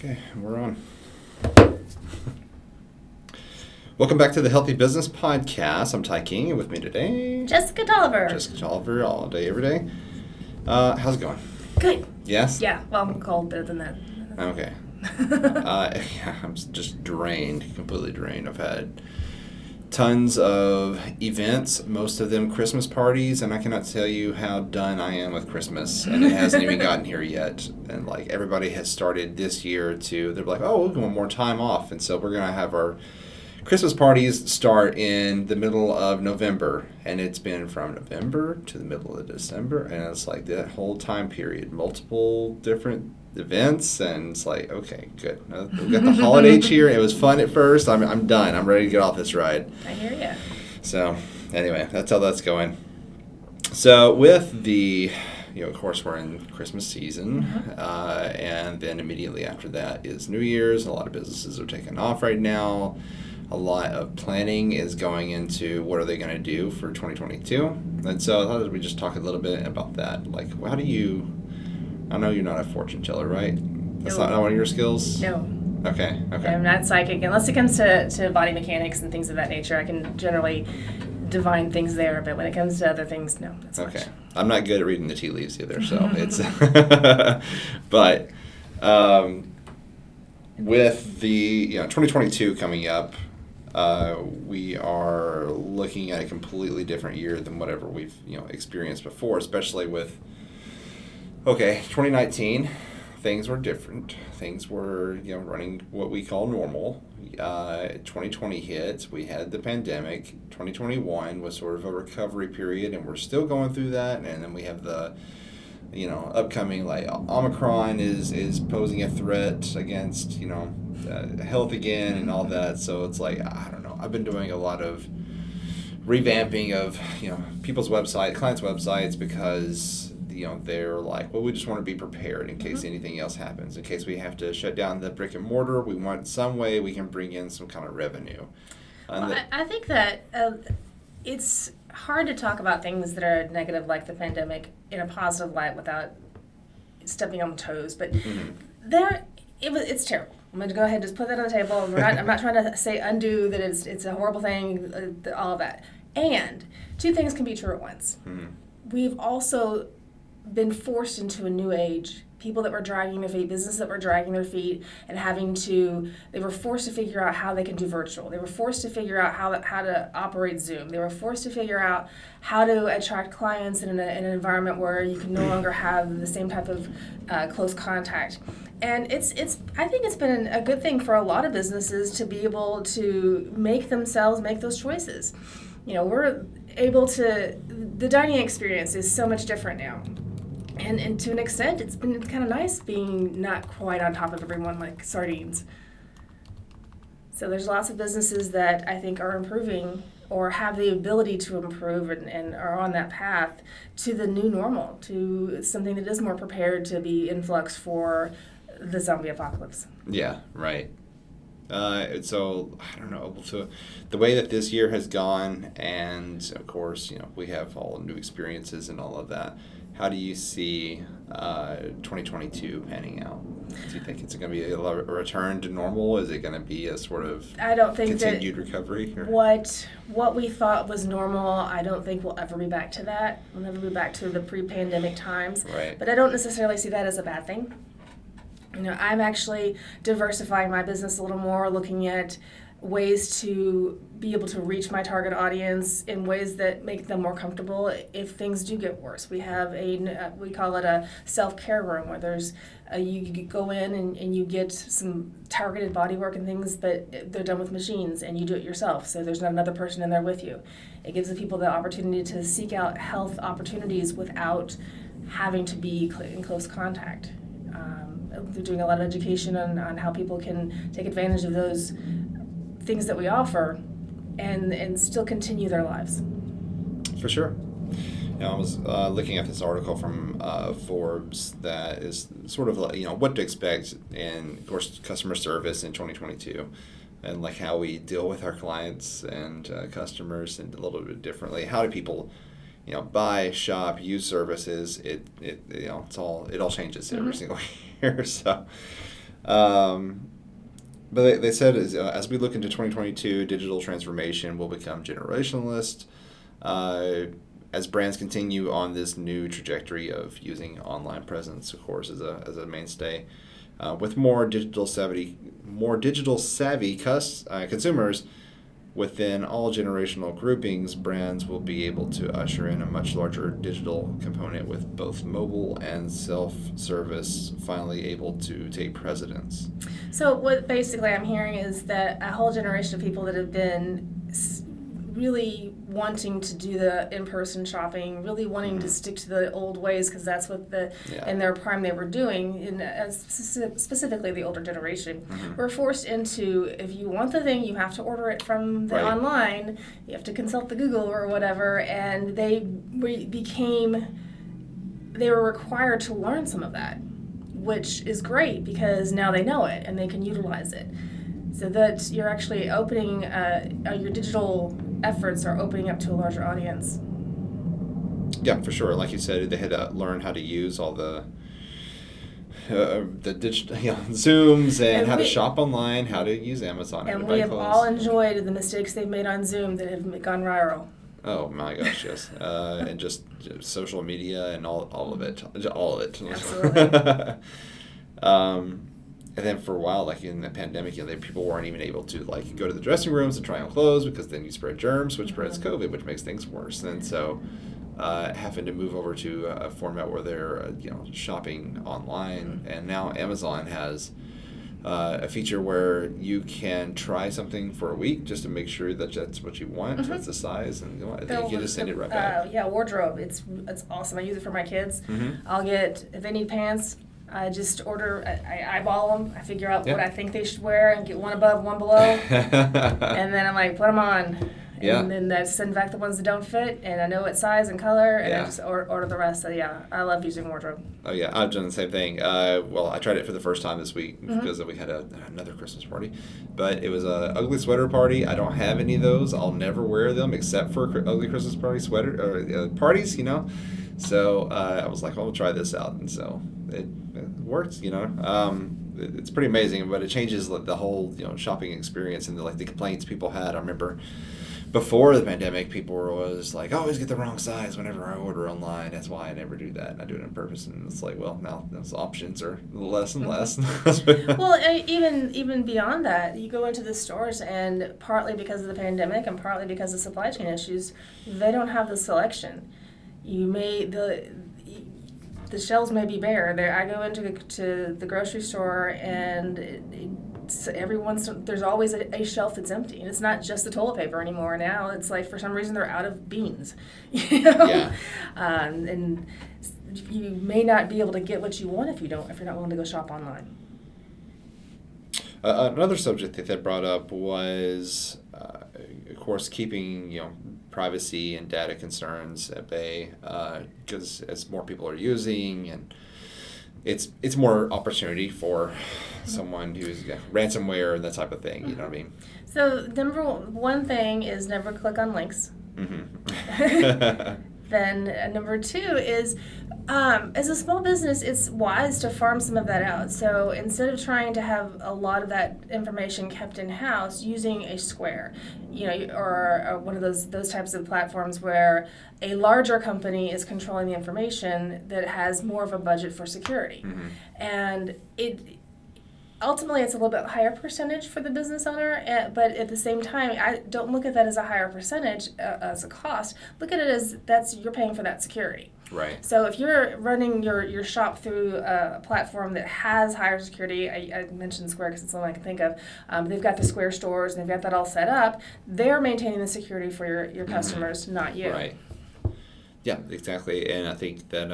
Okay, we're on. Welcome back to the Healthy Business Podcast. I'm Ty King, and with me today, Jessica Tolliver. Jessica Tolliver, all day, every day. How's it going? Good. Yes? Yeah, well, I'm cold, better than that. Okay. I'm just drained, completely drained. I've had tons of events, most of them Christmas parties, and I cannot tell you how done I am with Christmas, and it hasn't even gotten here yet. And like everybody has started this year they're like, oh, we're going more time off, and so we're going to have our Christmas parties start in the middle of November, and it's been from November to the middle of December, and it's like that whole time period, multiple different events, and it's like, okay, good. We've got the holiday cheer. It was fun at first. I'm done. I'm ready to get off this ride. I hear ya. So anyway, that's how that's going. So with the, of course, we're in Christmas season, and then immediately after that is New Year's. A lot of businesses are taking off right now. A lot of planning is going into what are they going to do for 2022. And so I thought we just talk a little bit about that. Like, how do you, I know you're not a fortune teller, right? That's not one of your skills? No. Okay. I'm not psychic. Unless it comes to body mechanics and things of that nature, I can generally divine things there. But when it comes to other things, no. That's okay. I'm not good at reading the tea leaves either, so it's... But with the 2022 coming up, we are looking at a completely different year than whatever we've experienced before, especially with 2019 things were different. Things were running what we call normal. 2020 hit, we had the pandemic. 2021 was sort of a recovery period, and we're still going through that. And then we have the upcoming, like, Omicron is posing a threat against health again and all that. So it's like, I don't know. I've been doing a lot of revamping of people's clients' websites, because they're like, well, we just want to be prepared in case anything else happens. In case we have to shut down the brick and mortar, we want some way we can bring in some kind of revenue. I think that it's hard to talk about things that are negative, like the pandemic, in a positive light without stepping on toes. But it's terrible. I'm going to go ahead and just put that on the table. I'm not trying to say undo that it's a horrible thing, all of that. And two things can be true at once. Mm-hmm. We've also been forced into a new age. People that were dragging their feet, businesses that were dragging their feet, and they were forced to figure out how they can do virtual. They were forced to figure out how to operate Zoom. They were forced to figure out how to attract clients in an environment where you can no longer have the same type of close contact. And I think it's been a good thing for a lot of businesses to be able to make those choices. We're able to, the dining experience is so much different now. And to an extent, it's been kind of nice being not quite on top of everyone like sardines. So there's lots of businesses that I think are improving or have the ability to improve and are on that path to the new normal, to something that is more prepared to be in flux for the zombie apocalypse. Yeah, right. So, I don't know, so the way that this year has gone, and of course, we have all new experiences and all of that. How do you see 2022 panning out? Do you think it's going to be a return to normal? Is it going to be a sort of continued recovery? Or? What we thought was normal, I don't think we'll ever be back to that. We'll never be back to the pre-pandemic times. Right. But I don't necessarily see that as a bad thing. I'm actually diversifying my business a little more, looking at ways to be able to reach my target audience in ways that make them more comfortable if things do get worse. We have we call it a self-care room, where there's you go in and you get some targeted body work and things, but they're done with machines and you do it yourself, so there's not another person in there with you. It gives the people the opportunity to seek out health opportunities without having to be in close contact. They're doing a lot of education on how people can take advantage of those things that we offer and still continue their lives. For sure. I was looking at this article from Forbes that is sort of like, what to expect in, of course, customer service in 2022, and like how we deal with our clients and customers and a little bit differently. How do people buy, shop, use services? It all changes every single year. So But they said as we look into 2022, digital transformation will become generationalist. As brands continue on this new trajectory of using online presence, of course, as a mainstay, with more digital savvy consumers within all generational groupings, brands will be able to usher in a much larger digital component with both mobile and self-service finally able to take precedence. So what basically I'm hearing is that a whole generation of people that have been really wanting to do the in-person shopping, really wanting to stick to the old ways because that's what in their prime they were doing, specifically the older generation, were forced into, if you want the thing, you have to order it from the online, you have to consult the Google or whatever, and they were required to learn some of that, which is great because now they know it and they can utilize it. So that you're actually opening, your digital efforts are opening up to a larger audience. Yeah, for sure. Like you said, they had to learn how to use all the digital Zooms and how to shop online, how to use Amazon. And we have all enjoyed the mistakes they've made on Zoom that have gone viral. Oh my gosh, yes. And just social media and all of it. All of it. Absolutely. And then for a while, like in the pandemic, people weren't even able to like go to the dressing rooms and try on clothes because then you spread germs, which spreads COVID, which makes things worse. And so having to move over to a format where they're shopping online, and now Amazon has a feature where you can try something for a week just to make sure that that's what you want, that's the size, and you can just send it right back. Wardrobe. It's awesome. I use it for my kids. I'll get, if they need pants, I just order, I eyeball them, I figure out what I think they should wear and get one above, one below, and then I'm like, put them on. And then I send back the ones that don't fit, and I know what size and color, and I just order the rest. So I love using wardrobe. Oh yeah, I've done the same thing. Well, I tried it for the first time this week because we had another Christmas party, but it was a ugly sweater party. I don't have any of those. I'll never wear them except for ugly Christmas party parties, So I was like, I'll try this out, and so it works, It's pretty amazing, but it changes the whole shopping experience and the complaints people had. I remember before the pandemic, people were always like, I always get the wrong size whenever I order online. That's why I never do that. And I do it on purpose. And it's like, well, now those options are less and less. Well, even beyond that, you go into the stores, and partly because of the pandemic and partly because of supply chain issues, they don't have the selection. The shelves may be bare. I go into the grocery store, and there's always a shelf that's empty, and it's not just the toilet paper anymore. Now it's like for some reason they're out of beans, Yeah. And you may not be able to get what you want if you're not willing to go shop online. Another subject that they brought up was, of course, keeping privacy and data concerns at bay, because as more people are using, and it's more opportunity for someone who's ransomware and that type of thing. You know what I mean? So number one thing is never click on links. Then number two is, as a small business, it's wise to farm some of that out. So instead of trying to have a lot of that information kept in-house, using a Square, or one of those types of platforms where a larger company is controlling the information that has more of a budget for security. And ultimately, it's a little bit higher percentage for the business owner, but at the same time, I don't look at that as a higher percentage as a cost. Look at it as you're paying for that security. Right. So if you're running your shop through a platform that has higher security, I mentioned Square because it's the only I can think of. They've got the Square stores and they've got that all set up. They're maintaining the security for your customers, not you. Right. Yeah, exactly. And I think that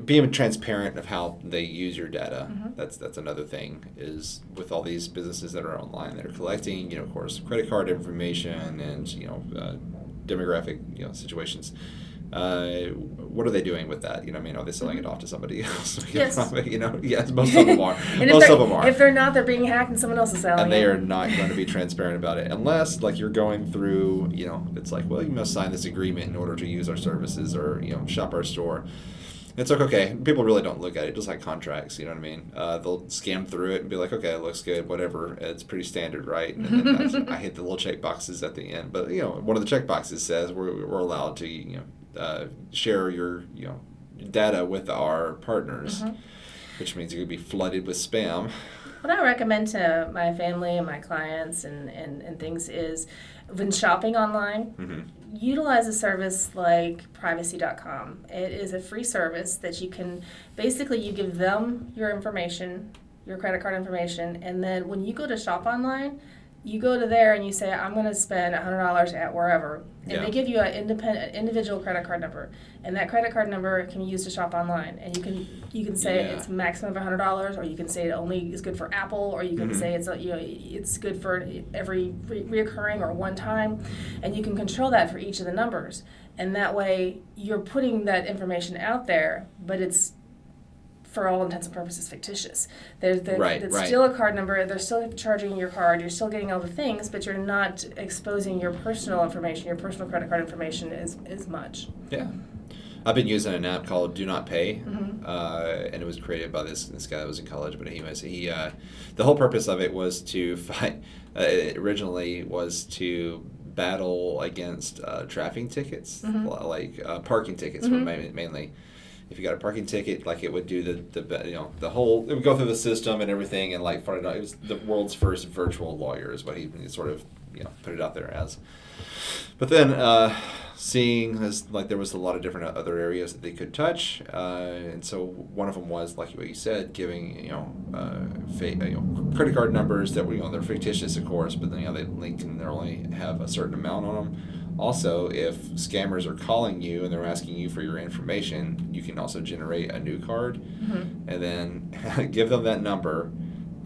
being transparent of how they use your data, that's another thing, is with all these businesses that are online that are collecting, of course, credit card information and, demographic, situations. What are they doing with that? Are they selling it off to somebody else? Yes. Yes, most of them are. Most of them are. If they're not, they're being hacked and someone else is selling it. And they are not going to be transparent about it unless, you're going through, it's like, well, you must sign this agreement in order to use our services or, shop our store. It's like, okay, people really don't look at it just like contracts, you know what I mean? They'll skim through it and be like, okay, it looks good, whatever. It's pretty standard, right? And then I hit the little check boxes at the end. But, one of the check boxes says we're allowed to, share your, data with our partners, which means you're going to be flooded with spam. What I recommend to my family and my clients and things is when shopping online, utilize a service like privacy.com. It is a free service that you can, basically you give them your information, your credit card information, and then when you go to shop online, you go to there and you say, I'm going to spend $100 at wherever. And they give you an individual credit card number. And that credit card number can be used to shop online. And you can say it's maximum of $100, or you can say it only is good for Apple, or you can say it's good for every reoccurring or one time. And you can control that for each of the numbers. And that way you're putting that information out there, but it's for all intents and purposes fictitious. It's still a card number. They're still charging your card. You're still getting all the things, but you're not exposing your personal information, your personal credit card information as much. Yeah. I've been using an app called Do Not Pay, and it was created by this guy that was in college. But anyways, the whole purpose of it was to fight. Originally was to battle against traffic tickets, like parking tickets, mainly. If you got a parking ticket, like it would do the whole, it would go through the system and everything, and like it was the world's first virtual lawyer is what he sort of put it out there as. But then seeing as like there was a lot of different other areas that they could touch, and so one of them was like what you said, giving fake credit card numbers that were they're fictitious, of course, but then they link and they only have a certain amount on them. Also, if scammers are calling you and they're asking you for your information, you can also generate a new card and then give them that number,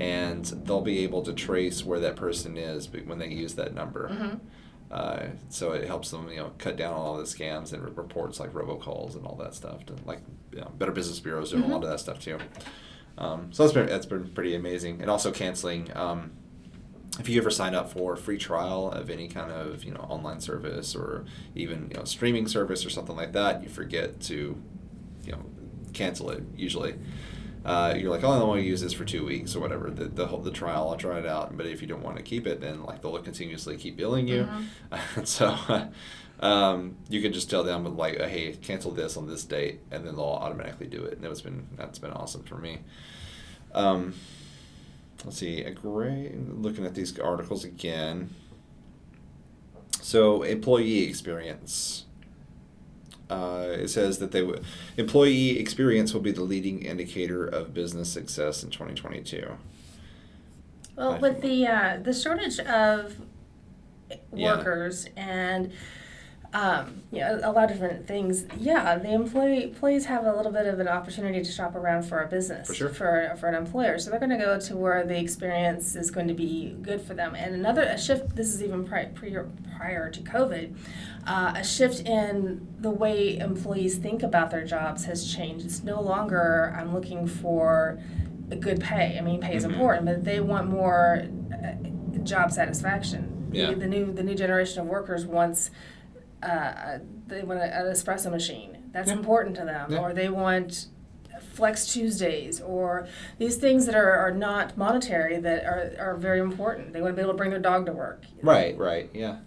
and they'll be able to trace where that person is when they use that number. So it helps them, cut down on all the scams and reports like robocalls and all that stuff. To, like, Better Business Bureau's doing a lot of that stuff too. So that's been pretty amazing. And also canceling. If you ever sign up for a free trial of any kind of online service or even streaming service or something like that, you forget to cancel it usually. You're like, oh, I want to use this for 2 weeks or whatever. The trial, I'll try it out. But if you don't want to keep it, then like they'll continuously keep billing you. So you can just tell them like, hey, cancel this on this date, and then they'll automatically do it. And that's been awesome for me. Let's see, looking at these articles again. So, employee experience. It says that employee experience will be the leading indicator of business success in 2022. Well, with the shortage of workers and a lot of different things. Yeah, the employees have a little bit of an opportunity to shop around for a business, for sure, for an employer. So they're going to go to where the experience is going to be good for them. And a shift. This is even prior to COVID. A shift in the way employees think about their jobs has changed. It's no longer I'm looking for a good pay. I mean, pay is important, but they want more job satisfaction. Yeah. The new generation of workers wants. They want an espresso machine. That's important to them. Or they want Flex Tuesdays, or these things that are not monetary that are very important. They want to be able to bring their dog to work. Right, yeah.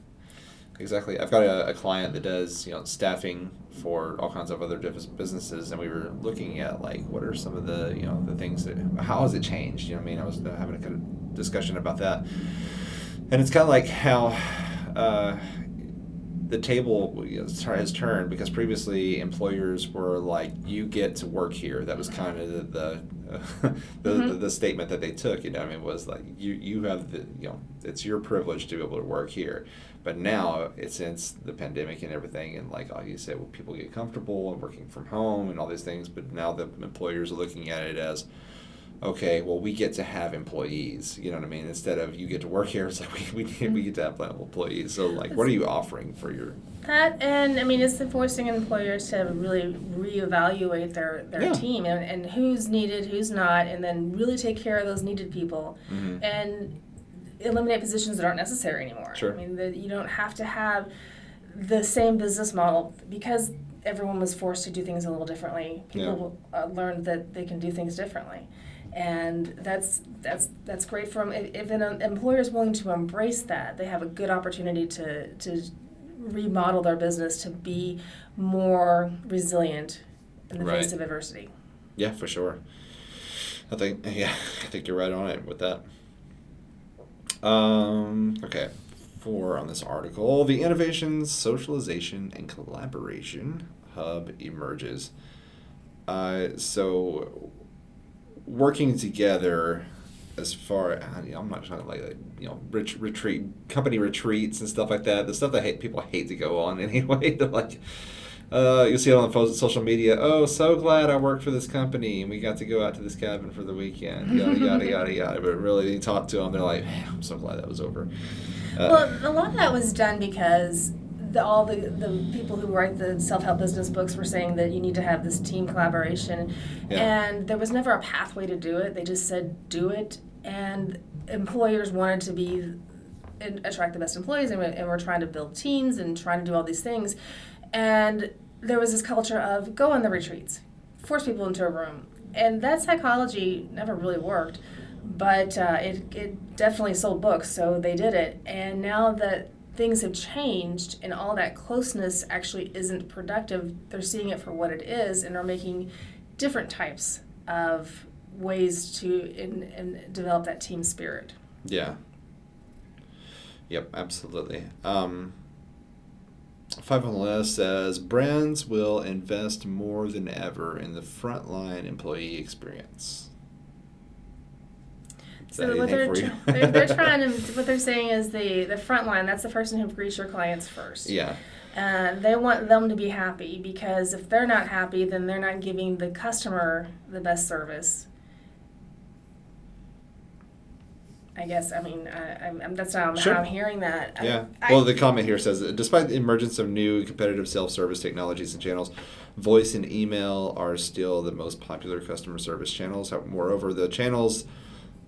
Exactly. I've got a client that does staffing for all kinds of other different businesses, and we were looking at like what are some of the the things that how has it changed? I mean, I was having a kind of discussion about that, and it's kind of like how the table has turned, because previously employers were like, you get to work here. That was kind of the statement that they took. I mean, was like you have it's your privilege to be able to work here. But now, since the pandemic and everything, and like you said, well, people get comfortable and working from home and all these things. But now the employers are looking at it as, okay, well, we get to have employees. You know what I mean? Instead of you get to work here, it's like we get to have employees. So like, what are you offering for your that? And I mean, it's forcing employers to really reevaluate their team and who's needed, who's not, and then really take care of those needed people and eliminate positions that aren't necessary anymore. Sure. I mean, you don't have to have the same business model, because everyone was forced to do things a little differently. People learned that they can do things differently. And that's great for them. If an employer is willing to embrace that, they have a good opportunity to remodel their business to be more resilient in the face of adversity. Yeah, for sure. I think you're right on it with that. Okay. 4 on this article. The Innovation, Socialization, and Collaboration Hub emerges. So working together as far, I'm not talking like company retreats and stuff like that. The stuff that people hate to go on anyway. They're like, you'll see it on social media. Oh, so glad I worked for this company and we got to go out to this cabin for the weekend. Yada yada yada yada. But really, you talk to them, they're like, man, I'm so glad that was over. Well, a lot of that was done because all the people who write the self-help business books were saying that you need to have this team collaboration, and there was never a pathway to do it. They just said do it, and employers wanted to attract the best employees, and we're trying to build teams and trying to do all these things, and there was this culture of go on the retreats, force people into a room, and that psychology never really worked. But it definitely sold books, so they did it. And now that things have changed and all that closeness actually isn't productive, they're seeing it for what it is and are making different types of ways to develop that team spirit. Yeah. Yep, absolutely. 5 on the list says brands will invest more than ever in the frontline employee experience. So what they're trying to, what they're saying is the front line, that's the person who greets your clients first. Yeah. They want them to be happy, because if they're not happy, then they're not giving the customer the best service. I guess, that's how I'm hearing that. Yeah. The comment here says, despite the emergence of new competitive self-service technologies and channels, voice and email are still the most popular customer service channels. Moreover, the channels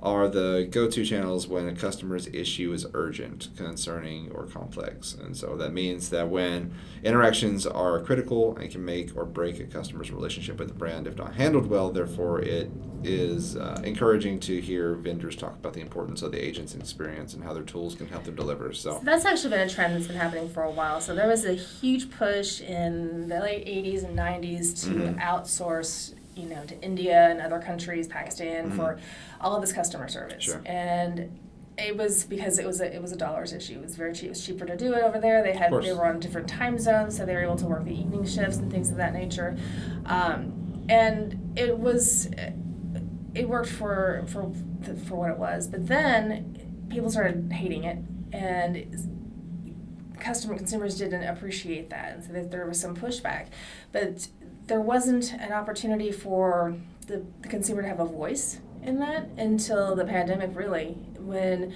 are the go-to channels when a customer's issue is urgent, concerning, or complex. And so that means that when interactions are critical and can make or break a customer's relationship with the brand if not handled well, therefore it is encouraging to hear vendors talk about the importance of the agent's experience and how their tools can help them deliver. So that's actually been a trend that's been happening for a while. So there was a huge push in the late 80s and 90s to outsource to India and other countries, Pakistan, for all of this customer service. Sure. And it was because it was a dollars issue. It was very cheap. It was cheaper to do it over there. They were on different time zones, so they were able to work the evening shifts and things of that nature. And it worked for what it was. But then people started hating it, and consumers didn't appreciate that, and so there was some pushback. But there wasn't an opportunity for the consumer to have a voice in that until the pandemic, really, when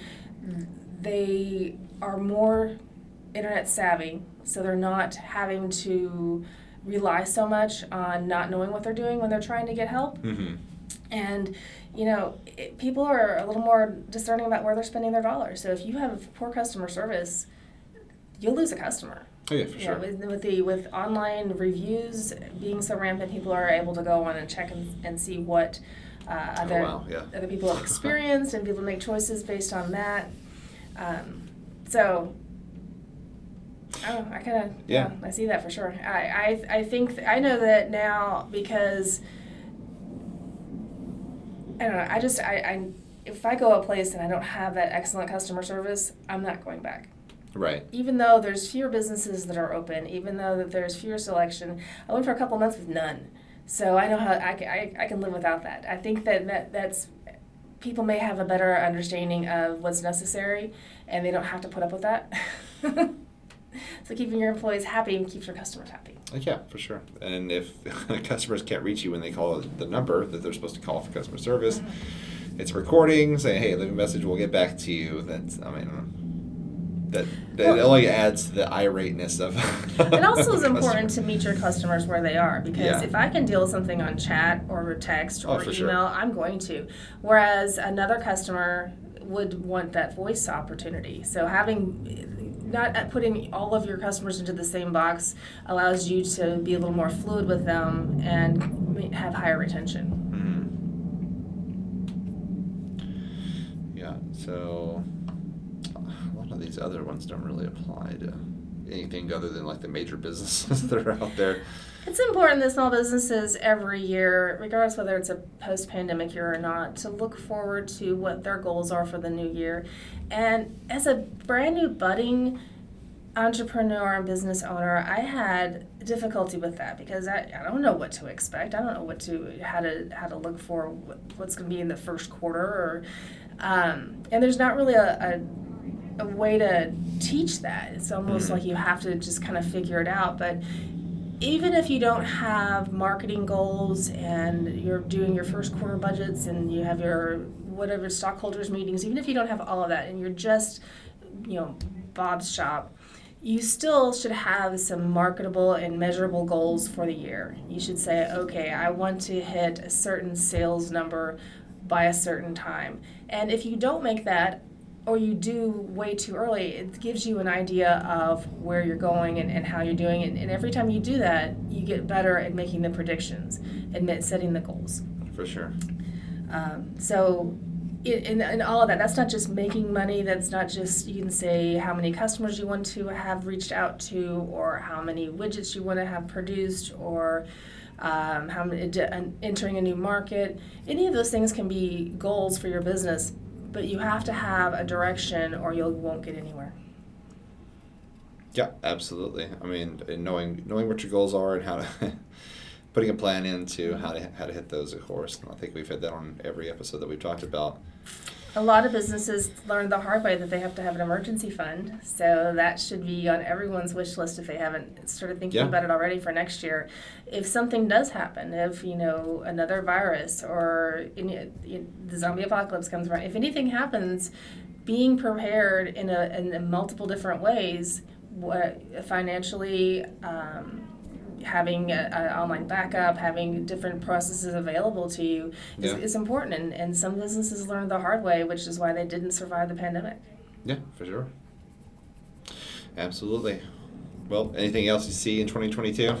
they are more internet savvy, so they're not having to rely so much on not knowing what they're doing when they're trying to get help. And people are a little more discerning about where they're spending their dollars. So if you have poor customer service, you'll lose a customer. Oh yeah, for sure. With online reviews being so rampant, people are able to go on and check and see what other people have experienced, and people make choices based on that. So I see that for sure. I think I know that now because I don't know. If I go a place and I don't have that excellent customer service, I'm not going back. Right. Even though there's fewer businesses that are open, even though that there's fewer selection, I went for a couple months with none. So I know how I can live without that. I think that's people may have a better understanding of what's necessary, and they don't have to put up with that. So keeping your employees happy keeps your customers happy. Yeah, for sure. And if customers can't reach you when they call the number that they're supposed to call for customer service, it's a recording saying, "Hey, leave a message. We'll get back to you." That only adds to the irateness of. It also is important to meet your customers where they are, because if I can deal with something on chat or text or email, sure. I'm going to. Whereas another customer would want that voice opportunity. So not putting all of your customers into the same box allows you to be a little more fluid with them and have higher retention. Yeah, so a lot of these other ones don't really apply to anything other than like the major businesses that are out there. It's important that small businesses every year, regardless whether it's a post-pandemic year or not, to look forward to what their goals are for the new year. And as a brand new budding entrepreneur and business owner, I had difficulty with that because I don't know what to expect. I don't know how to look for what's going to be in the first quarter, or and there's not really a way to teach that. It's almost like you have to just kind of figure it out. But even if you don't have marketing goals and you're doing your first quarter budgets and you have your whatever stockholders meetings, even if you don't have all of that and you're just, Bob's shop, you still should have some marketable and measurable goals for the year. You should say, okay, I want to hit a certain sales number by a certain time. And if you don't make that, or you do way too early, it gives you an idea of where you're going and how you're doing it. And every time you do that, you get better at making the predictions and setting the goals. For sure. So in all of that, that's not just making money. That's not just, you can say how many customers you want to have reached out to, or how many widgets you want to have produced, or how many, entering a new market. Any of those things can be goals for your business. But you have to have a direction or you won't get anywhere. Yeah, absolutely. I mean, knowing what your goals are and how to putting a plan into how to hit those, of course. And I think we've had that on every episode that we've talked about. A lot of businesses learn the hard way that they have to have an emergency fund. So that should be on everyone's wish list if they haven't started thinking about it already for next year. If something does happen, if another virus or the zombie apocalypse comes around, if anything happens, being prepared in multiple different ways, financially, having an online backup, having different processes available to you is important. And some businesses learned the hard way, which is why they didn't survive the pandemic. Yeah, for sure. Absolutely. Well, anything else you see in 2022?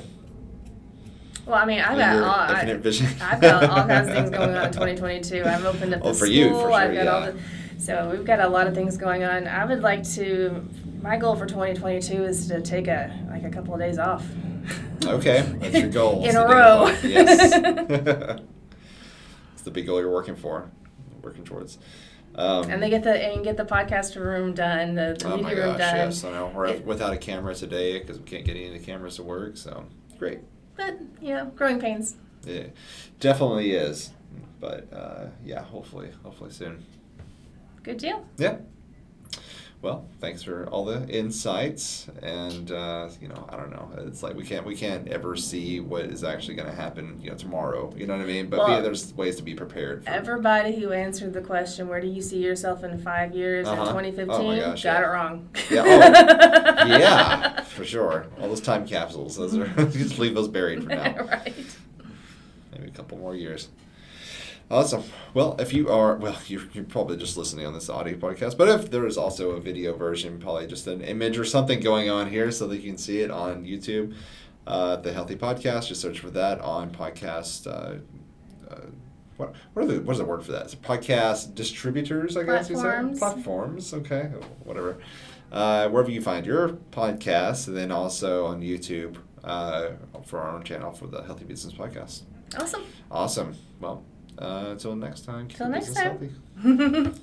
Well, I mean, I've got all kinds of things going on in 2022. I've opened up the school. You, for sure, I've got so we've got a lot of things going on. I would like to. My goal for 2022 is to take a couple of days off. Okay, that's your goal. In a row. Yes. It's the big goal you're working towards. And get the podcast room done, the media room done. Yes, I know. We're without a camera today because we can't get any of the cameras to work, so great. But, growing pains. Yeah, definitely is. But, hopefully soon. Good deal. Yeah. Well, thanks for all the insights, and I don't know. It's like we can't ever see what is actually going to happen, tomorrow. You know what I mean? But there's ways to be prepared. Everybody who answered the question, "Where do you see yourself in 5 years?" in 2015, got it wrong. Yeah, yeah, for sure. All those time capsules, those are just leave those buried for now. Right. Maybe a couple more years. Awesome. Well, if you are, you're probably just listening on this audio podcast, but if there is also a video version, probably just an image or something going on here so that you can see it on YouTube, The Healthy Podcast, just search for that on podcast, what is the word for that? It's podcast distributors, I guess you say? Platforms, okay, whatever. Wherever you find your podcast, and then also on YouTube for our own channel for the Healthy Business Podcast. Awesome. Awesome. Well, until next time. Until next time.